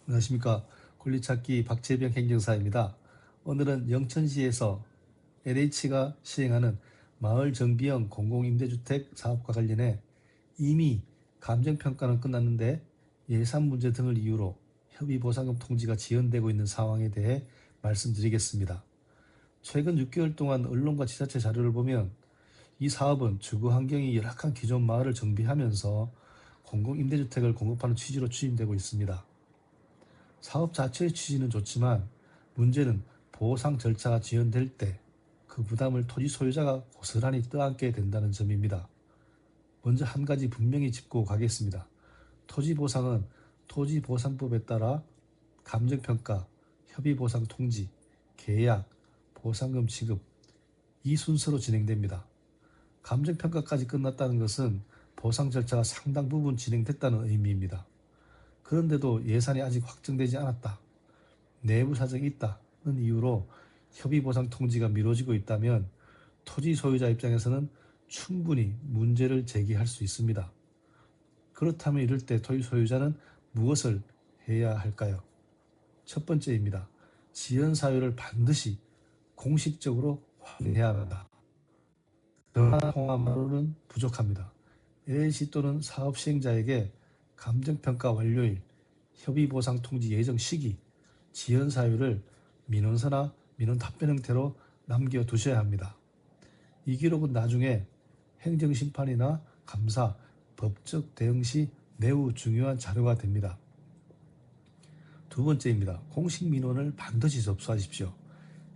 안녕하십니까. 권리찾기 박재병 행정사입니다. 오늘은 영천시에서 LH가 시행하는 마을정비형 공공임대주택 사업과 관련해 이미 감정평가는 끝났는데 예산 문제 등을 이유로 협의보상금 통지가 지연되고 있는 상황에 대해 말씀드리겠습니다. 최근 6개월 동안 언론과 지자체 자료를 보면 이 사업은 주거 환경이 열악한 기존 마을을 정비하면서 공공임대주택을 공급하는 취지로 추진되고 있습니다. 사업 자체의 취지는 좋지만 문제는 보상 절차가 지연될 때 그 부담을 토지 소유자가 고스란히 떠안게 된다는 점입니다. 먼저 한 가지 분명히 짚고 가겠습니다. 토지보상은 토지보상법에 따라 감정평가, 협의보상 통지, 계약, 보상금 지급 이 순서로 진행됩니다. 감정평가까지 끝났다는 것은 보상 절차가 상당 부분 진행됐다는 의미입니다. 그런데도 예산이 아직 확정되지 않았다, 내부 사정이 있다는 이유로 협의보상 통지가 미뤄지고 있다면 토지 소유자 입장에서는 충분히 문제를 제기할 수 있습니다. 그렇다면 이럴 때 토지 소유자는 무엇을 해야 할까요? 첫 번째입니다. 지연 사유를 반드시 공식적으로 확인해야 합니다. 전화 통화만으로는 부족합니다. LH 또는 사업 시행자에게 감정평가 완료일, 협의보상 통지 예정 시기, 지연 사유를 민원서나 민원 답변 형태로 남겨두셔야 합니다. 이 기록은 나중에 행정심판이나 감사, 법적 대응 시 매우 중요한 자료가 됩니다. 두 번째입니다. 공식 민원을 반드시 접수하십시오.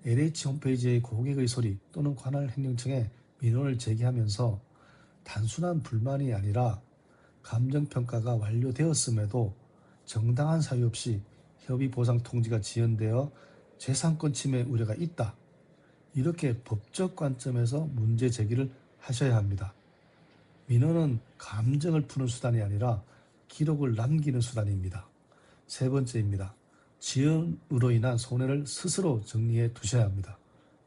LH 홈페이지의 고객의 소리 또는 관할 행정청에 민원을 제기하면서 단순한 불만이 아니라 감정평가가 완료되었음에도 정당한 사유 없이 협의보상 통지가 지연되어 재산권 침해 우려가 있다, 이렇게 법적 관점에서 문제 제기를 하셔야 합니다. 민원은 감정을 푸는 수단이 아니라 기록을 남기는 수단입니다. 세 번째입니다. 지연으로 인한 손해를 스스로 정리해 두셔야 합니다.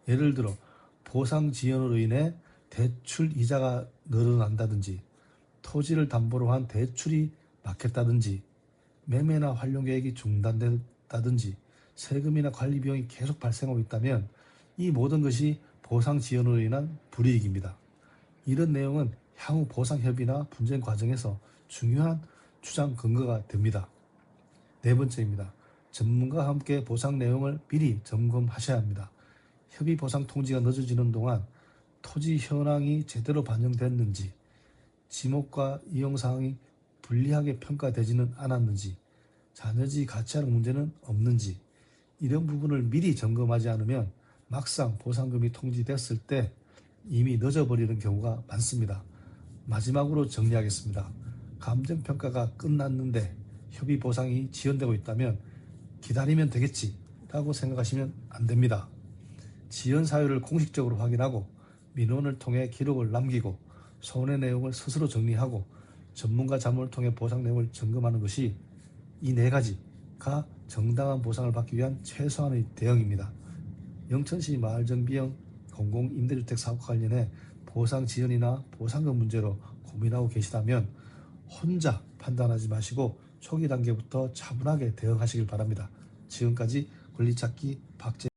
예를 들어 보상 지연으로 인해 대출 이자가 늘어난다든지, 토지를 담보로 한 대출이 막혔다든지, 매매나 활용 계획이 중단됐다든지, 세금이나 관리 비용이 계속 발생하고 있다면 이 모든 것이 보상 지연으로 인한 불이익입니다. 이런 내용은 향후 보상 협의나 분쟁 과정에서 중요한 추정 근거가 됩니다. 네 번째입니다. 전문가와 함께 보상 내용을 미리 점검하셔야 합니다. 협의 보상 통지가 늦어지는 동안 토지 현황이 제대로 반영됐는지, 지목과 이용 사항이 불리하게 평가되지는 않았는지, 잔여지 가치하는 문제는 없는지, 이런 부분을 미리 점검하지 않으면 막상 보상금이 통지됐을 때 이미 늦어버리는 경우가 많습니다. 마지막으로 정리하겠습니다. 감정평가가 끝났는데 협의 보상이 지연되고 있다면 기다리면 되겠지 라고 생각하시면 안 됩니다. 지연 사유를 공식적으로 확인하고 민원을 통해 기록을 남기고 손해 내용을 스스로 정리하고 전문가 자문을 통해 보상 내용을 점검하는 것이, 이 네 가지가 정당한 보상을 받기 위한 최소한의 대응입니다. 영천시 마을정비형 공공임대주택 사업과 관련해 보상 지연이나 보상금 문제로 고민하고 계시다면 혼자 판단하지 마시고 초기 단계부터 차분하게 대응하시길 바랍니다. 지금까지 권리찾기 박재